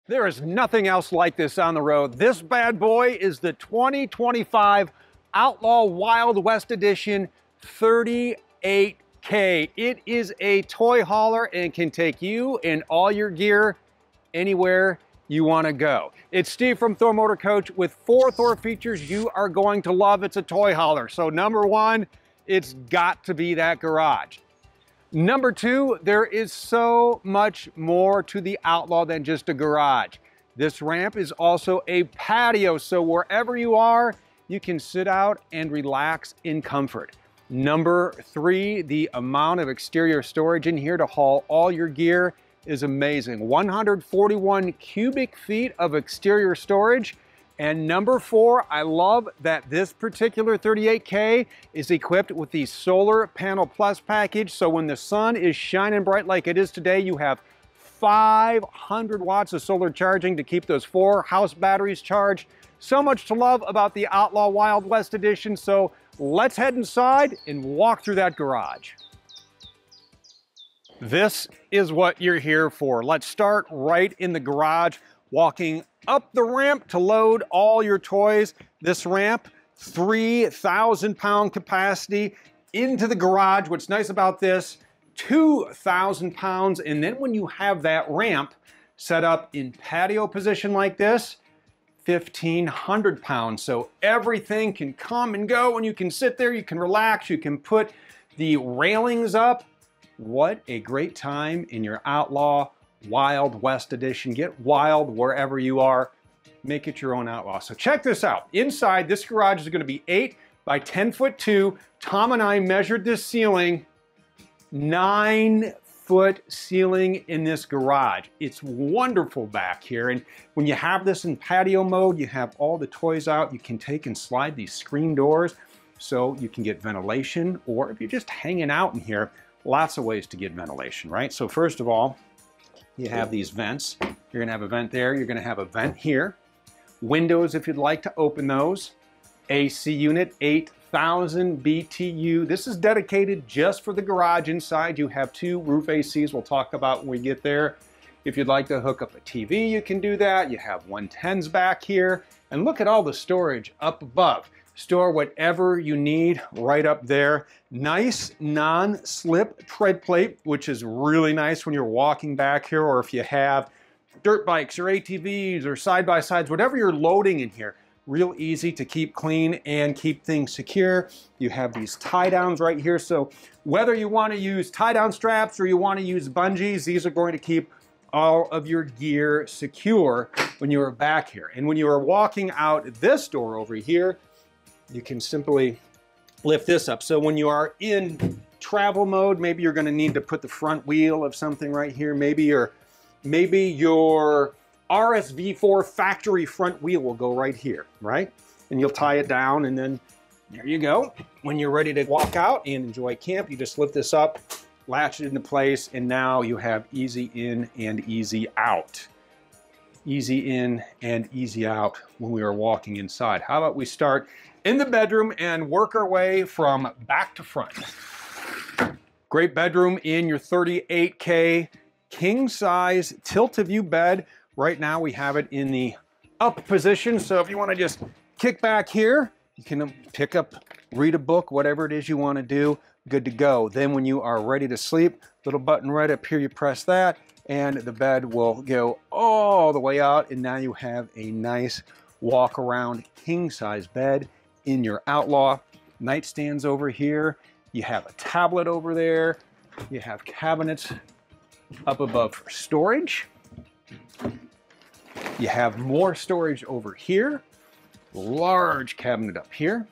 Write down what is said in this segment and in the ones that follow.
There is nothing else like this on the road. This bad boy is the 2025 Outlaw Wild West Edition 38K. It is a toy hauler and can take you and all your gear anywhere you want to go. It's Steve from Thor Motor Coach with 4 Thor features you are going to love. It's a toy hauler. So number 1, it's got to be that garage. Number 2, there is so much more to the Outlaw than just a garage. This ramp is also a patio, so wherever you are, you can sit out and relax in comfort. Number 3, the amount of exterior storage in here to haul all your gear is amazing. 141 cubic feet of exterior storage. And number 4, I love that this particular 38K is equipped with the Solar Panel Plus package. So when the sun is shining bright like it is today, you have 500 watts of solar charging to keep those 4 house batteries charged. So much to love about the Outlaw Wild West Edition. So let's head inside and walk through that garage. This is what you're here for. Let's start right in the garage, walking up the ramp to load all your toys. This ramp, 3,000 pound capacity into the garage. What's nice about this, 2,000 pounds. And then when you have that ramp set up in patio position like this, 1,500 pounds. So everything can come and go and you can sit there, you can relax, you can put the railings up. What a great time in your Outlaw Wild West Edition. Get wild wherever you are. Make it your own Outlaw. So check this out. Inside, this garage is going to be 8 by 10'2". Tom and I measured this ceiling, 9-foot ceiling in this garage. It's wonderful back here. And when you have this in patio mode, you have all the toys out. You can take and slide these screen doors so you can get ventilation. Or if you're just hanging out in here, lots of ways to get ventilation, right? So first of all, you have these vents. You're gonna have a vent there. You're gonna have a vent here. Windows if you'd like to open those. AC unit, 8,000 BTU. This is dedicated just for the garage. Inside you have 2 roof ACs we'll talk about when we get there. If you'd like to hook up a TV, you can do that. You have 110s back here. And look at all the storage up above. Store whatever you need right up there. Nice non-slip tread plate, which is really nice when you're walking back here, or if you have dirt bikes or ATVs or side-by-sides, whatever you're loading in here. Real easy to keep clean and keep things secure. You have these tie-downs right here. So whether you want to use tie-down straps or you want to use bungees, these are going to keep all of your gear secure when you are back here. And when you are walking out this door over here, you can simply lift this up. So when you are in travel mode, maybe you're going to need to put the front wheel of something right here. Maybe your RSV4 factory front wheel will go right here, right? And you'll tie it down and then there you go. When you're ready to walk out and enjoy camp, you just lift this up, latch it into place, and now you have easy in and easy out. Easy in and easy out when we are walking inside. How about we start in the bedroom and work our way from back to front. Great bedroom in your 38K king size tilt-a-view bed. Right now we have it in the up position. So if you want to just kick back here, you can pick up, read a book, whatever it is you want to do, good to go. Then when you are ready to sleep, little button right up here, you press that and the bed will go all the way out. And now you have a nice walk around king size bed in your Outlaw. Nightstands over here. You have a tablet over there. You have cabinets up above for storage. You have more storage over here. Large cabinet up here.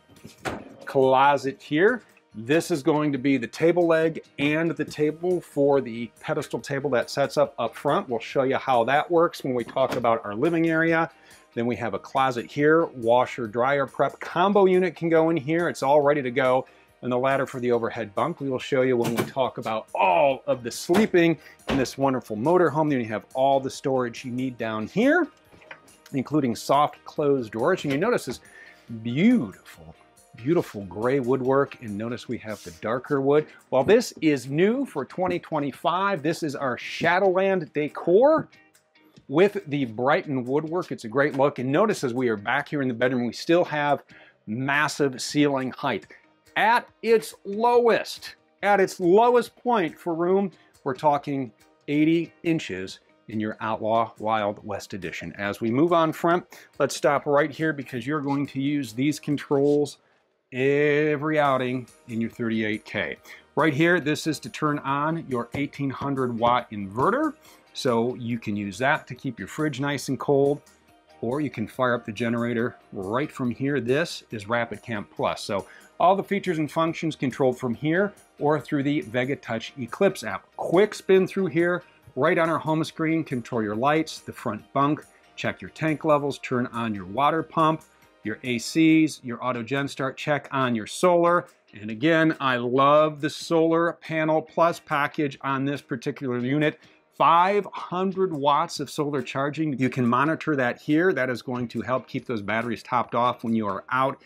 Closet here. This is going to be the table leg and the table for the pedestal table that sets up front. We'll show you how that works when we talk about our living area. Then we have a closet here, washer, dryer prep. Combo unit can go in here. It's all ready to go. And the ladder for the overhead bunk, we will show you when we talk about all of the sleeping in this wonderful motorhome. Then you have all the storage you need down here, including soft closed doors. And you notice this beautiful, beautiful gray woodwork. And notice we have the darker wood. While this is new for 2025, this is our Shadowland decor. With the Brighton woodwork, it's a great look. And notice as we are back here in the bedroom, we still have massive ceiling height. At its lowest point for room, we're talking 80 inches in your Outlaw Wild West edition. As we move on front, let's stop right here because you're going to use these controls every outing in your 38K. Right here, this is to turn on your 1800 watt inverter. So you can use that to keep your fridge nice and cold, or you can fire up the generator right from here. This is Rapid Camp Plus. So all the features and functions controlled from here or through the Vega Touch Eclipse app. Quick spin through here, right on our home screen, control your lights, the front bunk, check your tank levels, turn on your water pump, your ACs, your auto gen start, check on your solar. And again, I love the solar panel plus package on this particular unit. 500 watts of solar charging. You can monitor that here. That is going to help keep those batteries topped off when you are out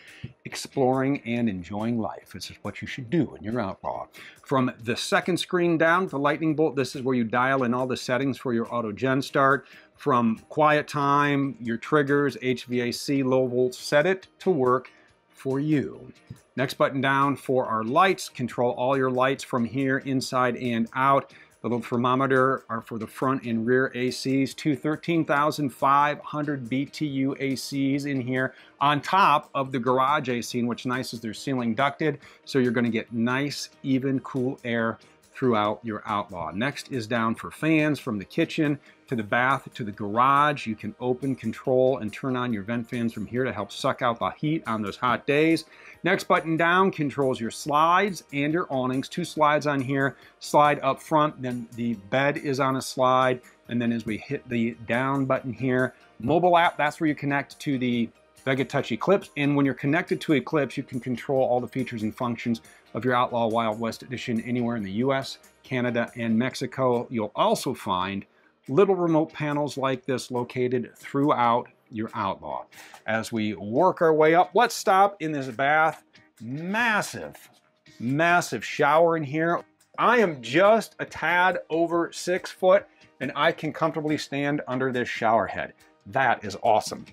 exploring and enjoying life. This is what you should do when you're Outlaw. From the second screen down, the lightning bolt, this is where you dial in all the settings for your auto gen start. From quiet time, your triggers, HVAC, low volt, set it to work for you. Next button down for our lights, control all your lights from here, inside and out. The little thermometer are for the front and rear ACs, two 13,500 BTU ACs in here on top of the garage AC, and what's nice is they're ceiling ducted, so you're gonna get nice, even, cool air throughout your Outlaw. Next is down for fans from the kitchen to the bath to the garage. You can open, control, and turn on your vent fans from here to help suck out the heat on those hot days. Next button down controls your slides and your awnings. Two slides on here, slide up front, then the bed is on a slide, and then as we hit the down button here, mobile app, that's where you connect to the Vega Touch Eclipse, and when you're connected to Eclipse, you can control all the features and functions of your Outlaw Wild West edition anywhere in the US, Canada, and Mexico. You'll also find little remote panels like this located throughout your Outlaw. As we work our way up, let's stop in this bath. Massive, massive shower in here. I am just a tad over 6 foot, and I can comfortably stand under this shower head. That is awesome.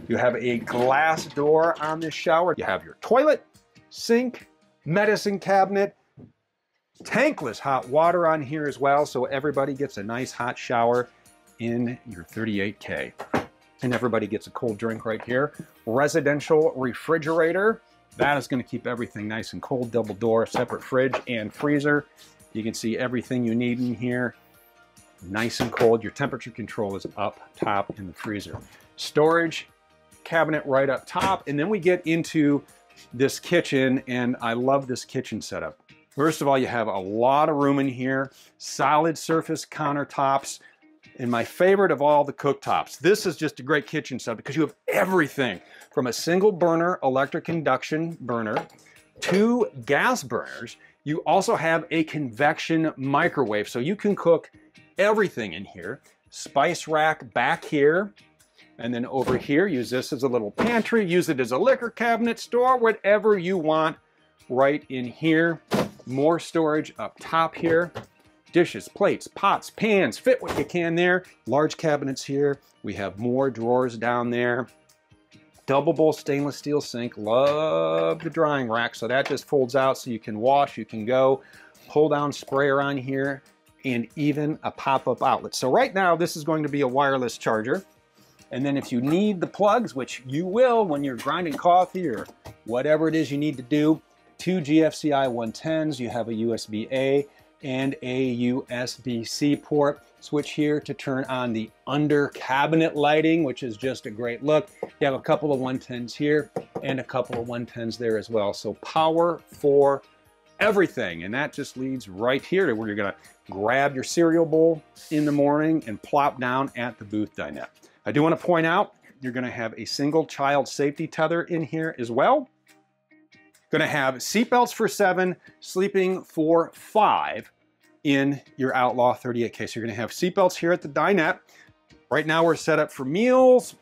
You have a glass door on this shower. You have your toilet, sink, medicine cabinet, tankless hot water on here as well, so everybody gets a nice hot shower in your 38K. And everybody gets a cold drink right here. Residential refrigerator. That is going to keep everything nice and cold. Double door, separate fridge and freezer. You can see everything you need in here. Nice and cold. Your temperature control is up top in the freezer. Storage cabinet right up top, and then we get into this kitchen, and I love this kitchen setup. First of all, you have a lot of room in here, solid surface countertops, and my favorite of all, the cooktops. This is just a great kitchen setup because you have everything from a single burner electric induction burner, 2 gas burners. You also have a convection microwave, so you can cook everything in here. Spice rack back here. And then over here, use this as a little pantry, use it as a liquor cabinet, store whatever you want right in here. More storage up top here. Dishes, plates, pots, pans, fit what you can there. Large cabinets here. We have more drawers down there. Double bowl stainless steel sink. Love the drying rack, so that just folds out so you can wash, you can go. Pull down sprayer on here, and even a pop-up outlet. So right now, this is going to be a wireless charger. And then if you need the plugs, which you will when you're grinding coffee or whatever it is you need to do, 2 GFCI 110s, you have a USB-A and a USB-C port. Switch here to turn on the under cabinet lighting, which is just a great look. You have a couple of 110s here and a couple of 110s there as well. So power for everything. And that just leads right here to where you're gonna grab your cereal bowl in the morning and plop down at the booth dinette. I do want to point out, you're going to have a single child safety tether in here as well. Going to have seatbelts for 7, sleeping for 5 in your Outlaw 38K. So you're going to have seatbelts here at the dinette. Right now we're set up for meals.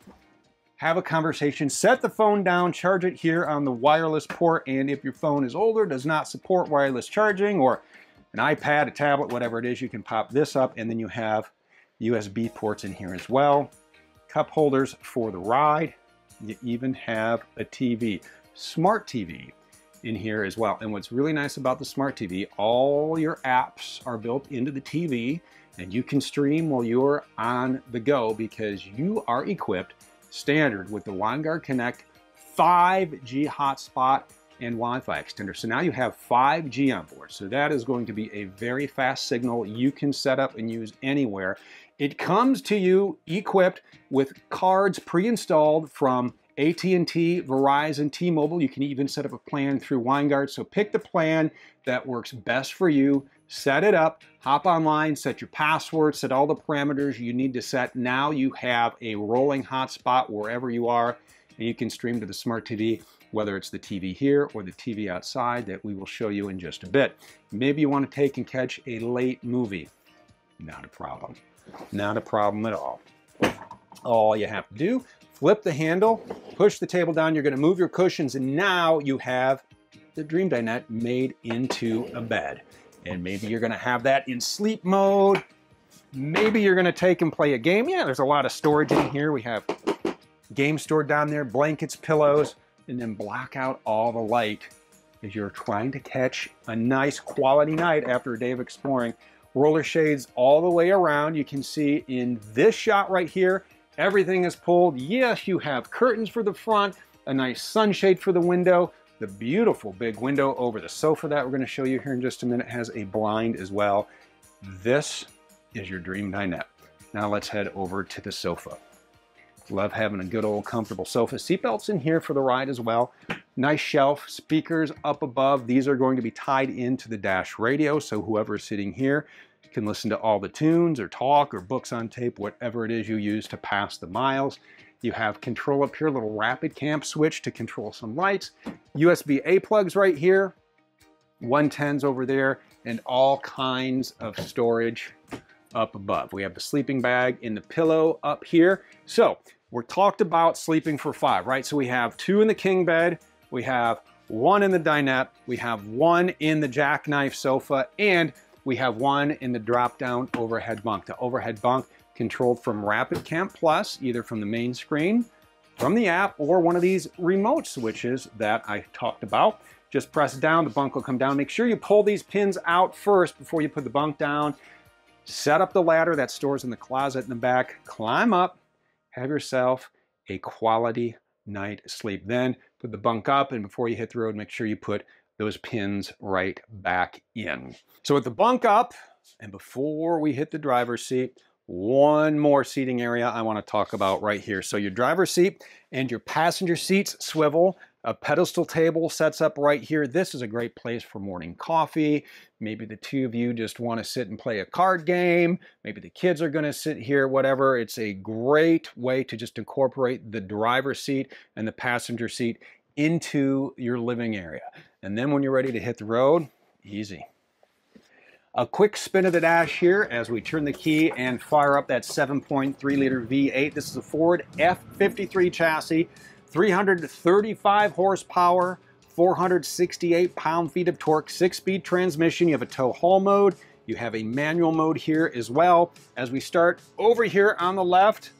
Have a conversation, set the phone down, charge it here on the wireless port, and if your phone is older, does not support wireless charging, or an iPad, a tablet, whatever it is, you can pop this up, and then you have USB ports in here as well. Cup holders for the ride. You even have a TV, smart TV in here as well. And what's really nice about the smart TV, all your apps are built into the TV and you can stream while you're on the go because you are equipped standard with the WineGuard Connect 5G hotspot and Wi-Fi extender. So now you have 5G on board. So that is going to be a very fast signal you can set up and use anywhere. It comes to you equipped with cards pre-installed from AT&T, Verizon, T-Mobile. You can even set up a plan through WineGuard. So pick the plan that works best for you, set it up, hop online, set your password, set all the parameters you need to set. Now you have a rolling hotspot wherever you are, and you can stream to the smart TV, whether it's the TV here or the TV outside that we will show you in just a bit. Maybe you want to take and catch a late movie. Not a problem. Not a problem at all. All you have to do, flip the handle, push the table down, you're going to move your cushions, and now you have the Dream Dinette made into a bed. And maybe you're going to have that in sleep mode. Maybe you're going to take and play a game. Yeah, there's a lot of storage in here. We have game stored down there, blankets, pillows, and then block out all the light as you're trying to catch a nice quality night after a day of exploring. Roller shades all the way around. You can see in this shot right here, everything is pulled. Yes, you have curtains for the front, a nice sunshade for the window, the beautiful big window over the sofa that we're going to show you here in just a minute has a blind as well. This is your Dream Dinette. Now let's head over to the sofa. Love having a good old comfortable sofa. Seatbelts in here for the ride as well. Nice shelf, speakers up above. These are going to be tied into the dash radio, so whoever is sitting here can listen to all the tunes or talk or books on tape, whatever it is you use to pass the miles. You have control up here, little rapid camp switch to control some lights. USB-A plugs right here, 110s over there, and all kinds of storage up above. We have the sleeping bag and the pillow up here. So we're talked about sleeping for 5, right? So we have 2 in the king bed, we have 1 in the dinette, we have 1 in the jackknife sofa, and we have 1 in the drop-down overhead bunk. The overhead bunk controlled from Rapid Camp Plus, either from the main screen, from the app, or one of these remote switches that I talked about. Just press down, the bunk will come down. Make sure you pull these pins out first before you put the bunk down. Set up the ladder that stores in the closet in the back, climb up, have yourself a quality night's sleep. Then put the bunk up, and before you hit the road, make sure you put those pins right back in. So with the bunk up, and before we hit the driver's seat, one more seating area I want to talk about right here. So your driver's seat and your passenger seats swivel. A pedestal table sets up right here. This is a great place for morning coffee. Maybe the 2 of you just want to sit and play a card game. Maybe the kids are going to sit here, whatever. It's a great way to just incorporate the driver's seat and the passenger seat into your living area. And then when you're ready to hit the road, easy. A quick spin of the dash here as we turn the key and fire up that 7.3 liter V8. This is a Ford F53 chassis, 335 horsepower, 468 pound-feet of torque, 6-speed transmission. You have a tow haul mode. You have a manual mode here as well. As we start over here on the left,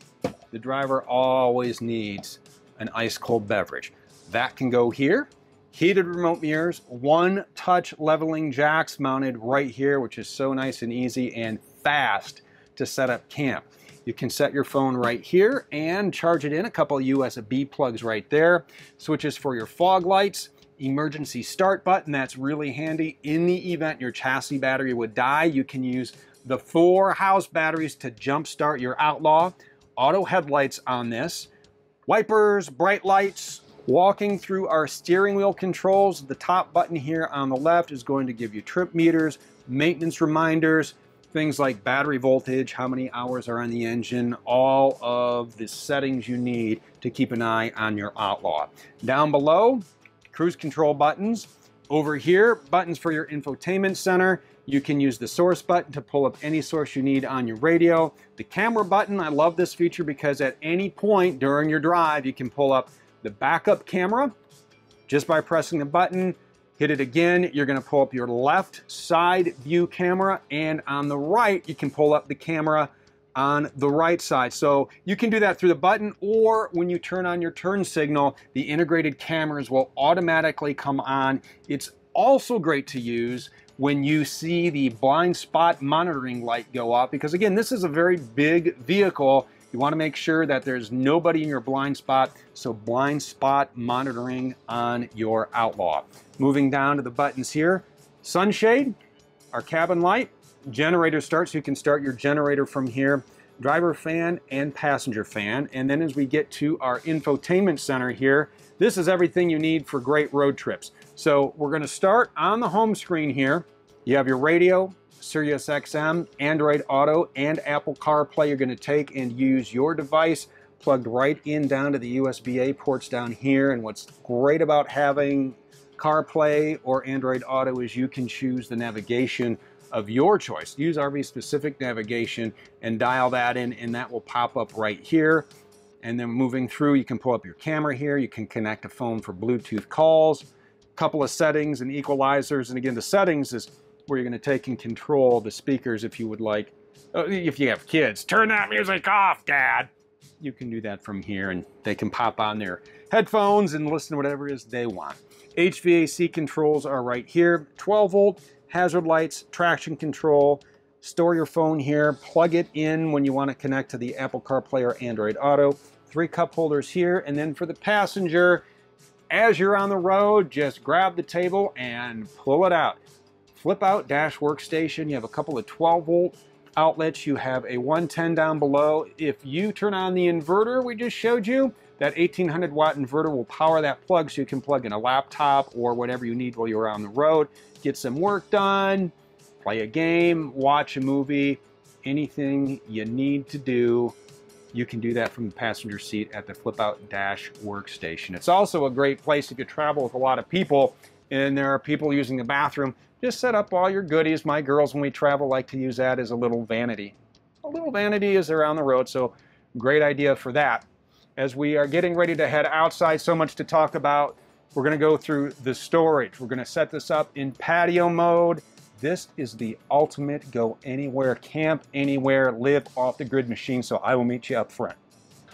the driver always needs an ice-cold beverage. That can go here. Heated remote mirrors, 1-touch leveling jacks mounted right here, which is so nice and easy and fast to set up camp. You can set your phone right here and charge it in. A couple of USB plugs right there. Switches for your fog lights. Emergency start button, that's really handy. In the event your chassis battery would die, you can use the 4 house batteries to jump start your Outlaw. Auto headlights on this. Wipers, bright lights. Walking through our steering wheel controls, the top button here on the left is going to give you trip meters, maintenance reminders, things like battery voltage, how many hours are on the engine, all of the settings you need to keep an eye on your Outlaw. Down below, cruise control buttons. Over here, buttons for your infotainment center. You can use the source button to pull up any source you need on your radio. The camera button, I love this feature because at any point during your drive, you can pull up the backup camera just by pressing the button. Hit it again, you're going to pull up your left side view camera, and on the right you can pull up the camera on the right side. So you can do that through the button, or when you turn on your turn signal, the integrated cameras will automatically come on. It's also great to use when you see the blind spot monitoring light go off, because again, this is a very big vehicle. You want to make sure that there's nobody in your blind spot, so blind spot monitoring on your Outlaw. Moving down to the buttons here, sunshade, our cabin light, generator start, so you can start your generator from here, driver fan and passenger fan. And then as we get to our infotainment center here, this is everything you need for great road trips. So we're going to start on the home screen here. You have your radio, Sirius XM, Android Auto, and Apple CarPlay. You're going to take and use your device plugged right in down to the USB-A ports down here. And what's great about having CarPlay or Android Auto is you can choose the navigation of your choice. Use RV-specific navigation and dial that in, and that will pop up right here. And then moving through, you can pull up your camera here. You can connect a phone for Bluetooth calls, a couple of settings and equalizers. And again, the settings is where you're going to take and control the speakers if you would like. If you have kids, turn that music off, Dad. You can do that from here, and they can pop on their headphones and listen to whatever it is they want. HVAC controls are right here. 12-volt hazard lights, traction control. Store your phone here. Plug it in when you want to connect to the Apple CarPlay or Android Auto. 3 cup holders here, and then for the passenger, as you're on the road, just grab the table and pull it out. Flip out dash workstation. You have a couple of 12-volt outlets. You have a 110 down below. If you turn on the inverter we just showed you, that 1800 watt inverter will power that plug, so you can plug in a laptop or whatever you need while you're on the road. Get some work done, play a game, watch a movie, anything you need to do. You can do that from the passenger seat at the flip out dash workstation. It's also a great place if you travel with a lot of people and there are people using the bathroom. Just set up all your goodies. My girls, when we travel, like to use that as a little vanity. A little vanity as they're on the road, so great idea for that. As we are getting ready to head outside, so much to talk about. We're going to go through the storage. We're going to set this up in patio mode. This is the ultimate go anywhere, camp anywhere, live off the grid machine, so I will meet you up front.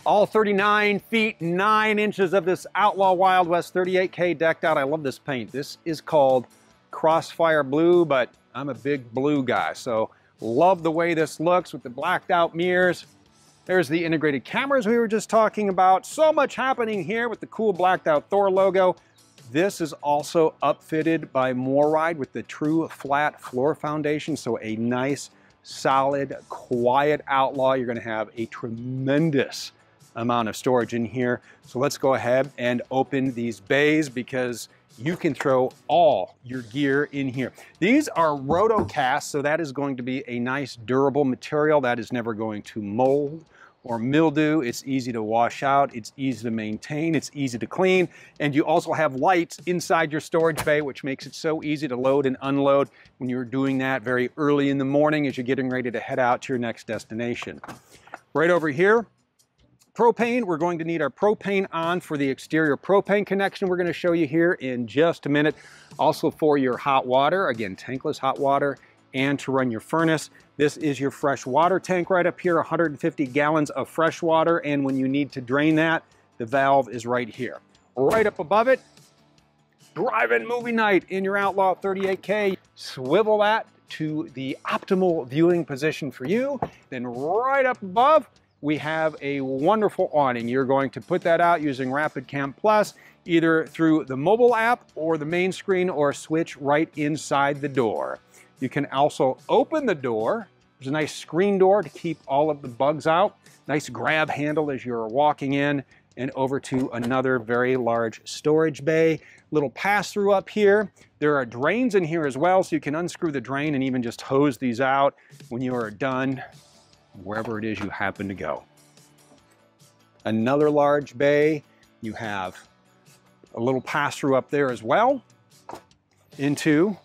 All 39 feet 9 inches of this Outlaw Wild West 38K decked out. I love this paint. This is called Crossfire Blue, but I'm a big blue guy, so love the way this looks with the blacked out mirrors. There's the integrated cameras we were just talking about. So much happening here with the cool blacked out Thor logo. This is also upfitted by MORryde with the true flat floor foundation, so a nice, solid, quiet Outlaw. You're going to have a tremendous amount of storage in here. So let's go ahead and open these bays, because you can throw all your gear in here. These are rotocast, so that is going to be a nice durable material that is never going to mold or mildew. It's easy to wash out, it's easy to maintain, it's easy to clean, and you also have lights inside your storage bay, which makes it so easy to load and unload when you're doing that very early in the morning as you're getting ready to head out to your next destination. Right over here, propane. We're going to need our propane on for the exterior propane connection we're going to show you here in just a minute. Also for your hot water, again, tankless hot water, and to run your furnace. This is your fresh water tank right up here, 150 gallons of fresh water, and when you need to drain that, the valve is right here. Right up above it, drive-in movie night in your Outlaw 38K. Swivel that to the optimal viewing position for you. Then right up above, we have a wonderful awning. You're going to put that out using Rapid Cam Plus, either through the mobile app or the main screen, or switch right inside the door. You can also open the door. There's a nice screen door to keep all of the bugs out. Nice grab handle as you're walking in and over to another very large storage bay. Little pass-through up here. There are drains in here as well, so you can unscrew the drain and even just hose these out when you are done wherever it is you happen to go. Another large bay. You have a little pass-through up there as well into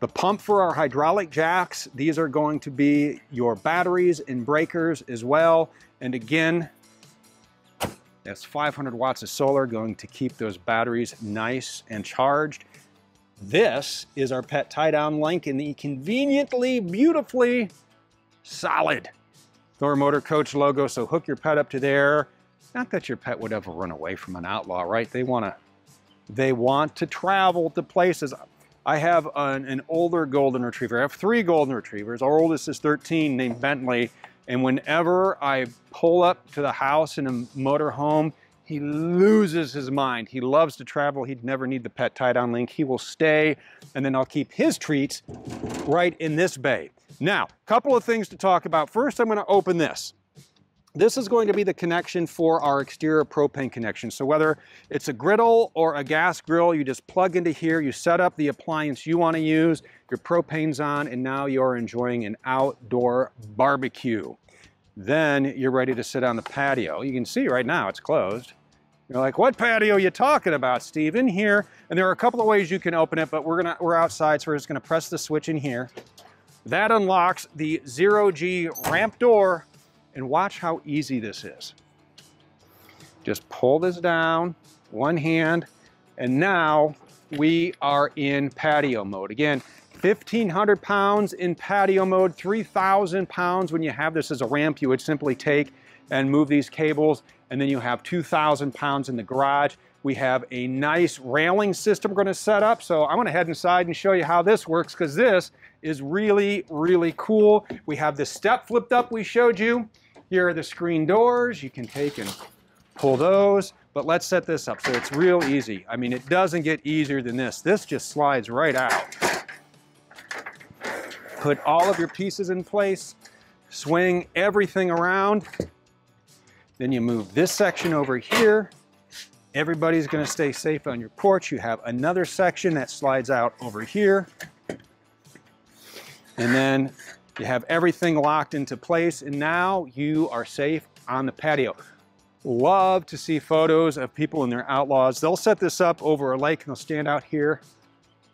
the pump for our hydraulic jacks. These are going to be your batteries and breakers as well. And again, that's 500 watts of solar going to keep those batteries nice and charged. This is our pet tie-down link in the conveniently, beautifully solid Thor Motor Coach logo, so hook your pet up to there. Not that your pet would ever run away from an Outlaw, right? They want to travel to places. I have an older golden retriever. I have 3 golden retrievers. Our oldest is 13, named Bentley. And whenever I pull up to the house in a motorhome, he loses his mind. He loves to travel. He'd never need the pet tie-down link. He will stay, and then I'll keep his treats right in this bay. Now, a couple of things to talk about. First, I'm going to open this. This is going to be the connection for our exterior propane connection. So whether it's a griddle or a gas grill, you just plug into here, you set up the appliance you want to use, your propane's on, and now you're enjoying an outdoor barbecue. Then you're ready to sit on the patio. You can see right now it's closed. You're like, what patio are you talking about, Steve? In here, and there are a couple of ways you can open it, but we're outside, so we're just gonna press the switch in here. That unlocks the 0G ramp door. And watch how easy this is. Just pull this down, one hand, and now we are in patio mode. Again, 1,500 pounds in patio mode, 3,000 pounds when you have this as a ramp. You would simply take and move these cables, and then you have 2,000 pounds in the garage. We have a nice railing system we're gonna set up. So I'm gonna head inside and show you how this works, because this is really, really cool. We have the step flipped up we showed you. Here are the screen doors. You can take and pull those, but let's set this up so it's real easy. I mean, it doesn't get easier than this. This just slides right out. Put all of your pieces in place, swing everything around. Then you move this section over here. Everybody's gonna stay safe on your porch. You have another section that slides out over here. And then you have everything locked into place, and now you are safe on the patio. Love to see photos of people in their Outlaws. They'll set this up over a lake, and they'll stand out here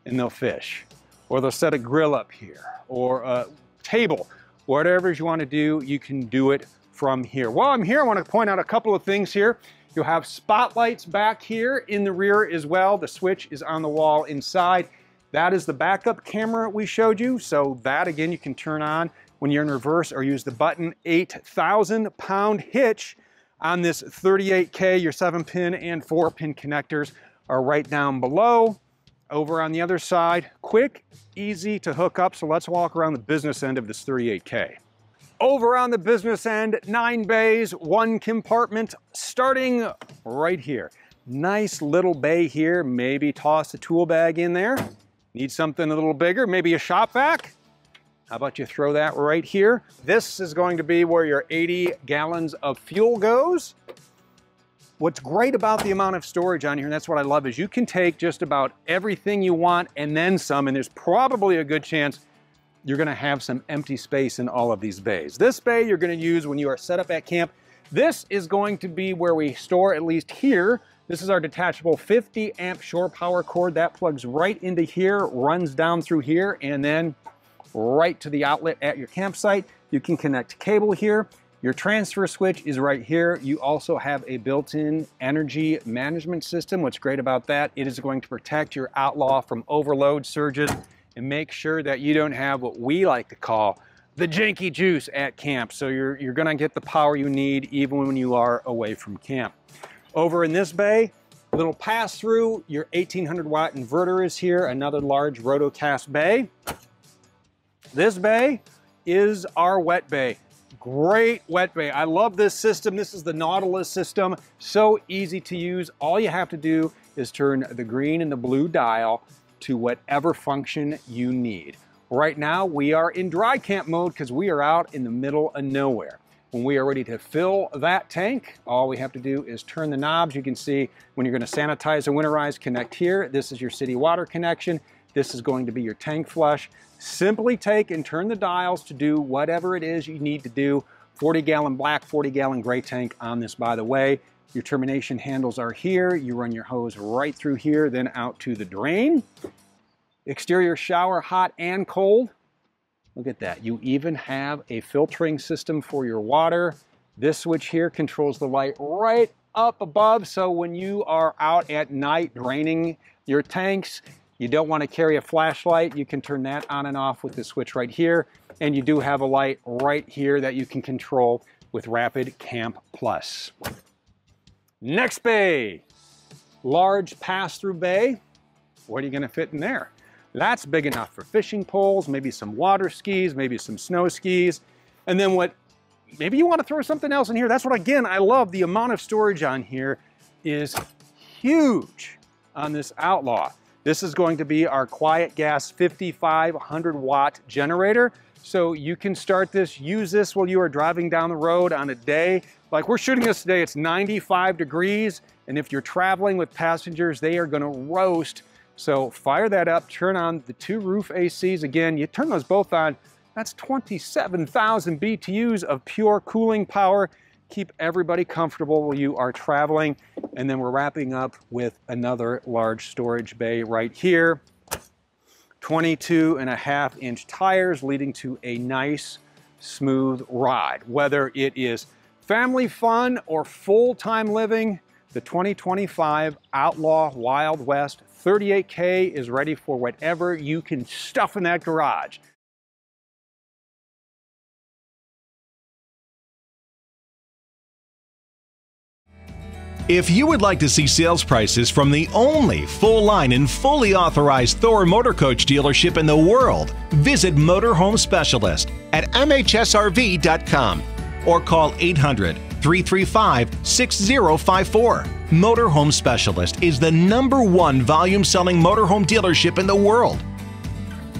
and they'll fish. Or they'll set a grill up here, or a table. Whatever you want to do, you can do it from here. While I'm here, I want to point out a couple of things here. You'll have spotlights back here in the rear as well. The switch is on the wall inside. That is the backup camera we showed you. So that, again, you can turn on when you're in reverse, or use the button. 8,000-pound hitch on this 38K. Your 7-pin and 4-pin connectors are right down below. Over on the other side, quick, easy to hook up. So let's walk around the business end of this 38K. Over on the business end, 9 bays, 1 compartment, starting right here. Nice little bay here. Maybe toss a tool bag in there. Need something a little bigger, maybe a shop vac? How about you throw that right here? This is going to be where your 80 gallons of fuel goes. What's great about the amount of storage on here, and that's what I love, is you can take just about everything you want and then some, and there's probably a good chance you're gonna have some empty space in all of these bays. This bay you're gonna use when you are set up at camp. This is going to be where we store, at least here. This is our detachable 50 amp shore power cord that plugs right into here, runs down through here, and then right to the outlet at your campsite. You can connect cable here. Your transfer switch is right here. You also have a built-in energy management system. What's great about that, it is going to protect your Outlaw from overload surges and make sure that you don't have what we like to call the janky juice at camp. So you're gonna get the power you need even when you are away from camp. Over in this bay, a little pass-through, your 1,800-watt inverter is here, another large rotocast bay. This bay is our wet bay. Great wet bay. I love this system. This is the Nautilus system. So easy to use. All you have to do is turn the green and the blue dial to whatever function you need. Right now, we are in dry camp mode because we are out in the middle of nowhere. When we are ready to fill that tank, all we have to do is turn the knobs. You can see when you're going to sanitize and winterize, connect here. This is your city water connection. This is going to be your tank flush. Simply take and turn the dials to do whatever it is you need to do. 40-gallon black, 40-gallon gray tank on this, by the way. Your termination handles are here. You run your hose right through here, then out to the drain. Exterior shower, hot and cold. Look at that. You even have a filtering system for your water. This switch here controls the light right up above. So when you are out at night draining your tanks, you don't want to carry a flashlight, you can turn that on and off with the switch right here. And you do have a light right here that you can control with Rapid Camp Plus. Next bay, large pass-through bay. What are you gonna fit in there? That's big enough for fishing poles, maybe some water skis, maybe some snow skis. And then maybe you wanna throw something else in here. That's what, again, I love. The amount of storage on here is huge on this Outlaw. This is going to be our quiet gas 5,500 watt generator. So you can start this, use this while you are driving down the road on a day. Like we're shooting this today, it's 95 degrees. And if you're traveling with passengers, they are gonna roast. So fire that up, turn on the 2 roof ACs. Again, you turn those both on, that's 27,000 BTUs of pure cooling power. Keep everybody comfortable while you are traveling. And then we're wrapping up with another large storage bay right here. 22.5-inch tires leading to a nice, smooth ride. Whether it is family fun or full-time living, the 2025 Outlaw Wild West 38K is ready for whatever you can stuff in that garage. If you would like to see sales prices from the only full-line and fully authorized Thor Motor Coach dealership in the world, visit Motorhome Specialist at mhsrv.com or call 800-335-6054. Motorhome Specialist is the #1 volume-selling motorhome dealership in the world,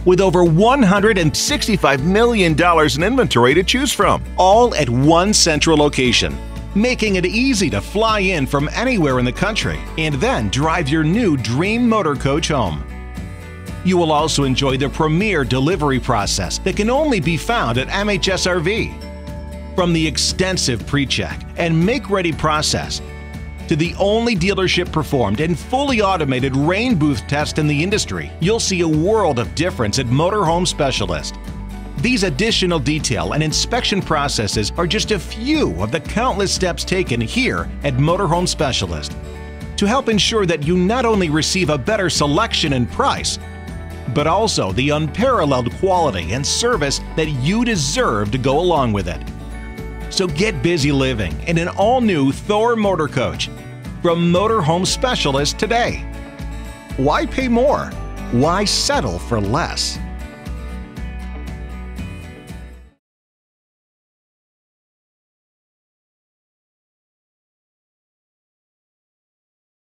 with over $165 million in inventory to choose from, all at one central location, making it easy to fly in from anywhere in the country and then drive your new dream motor coach home. You will also enjoy the premier delivery process that can only be found at MHSRV. From the extensive pre-check and make-ready process to the only dealership performed and fully automated rain booth test in the industry, you'll see a world of difference at Motorhome Specialist. These additional detail and inspection processes are just a few of the countless steps taken here at Motorhome Specialist to help ensure that you not only receive a better selection and price, but also the unparalleled quality and service that you deserve to go along with it. So get busy living in an all-new Thor Motor Coach from Motorhome Specialist today. Why pay more? Why settle for less?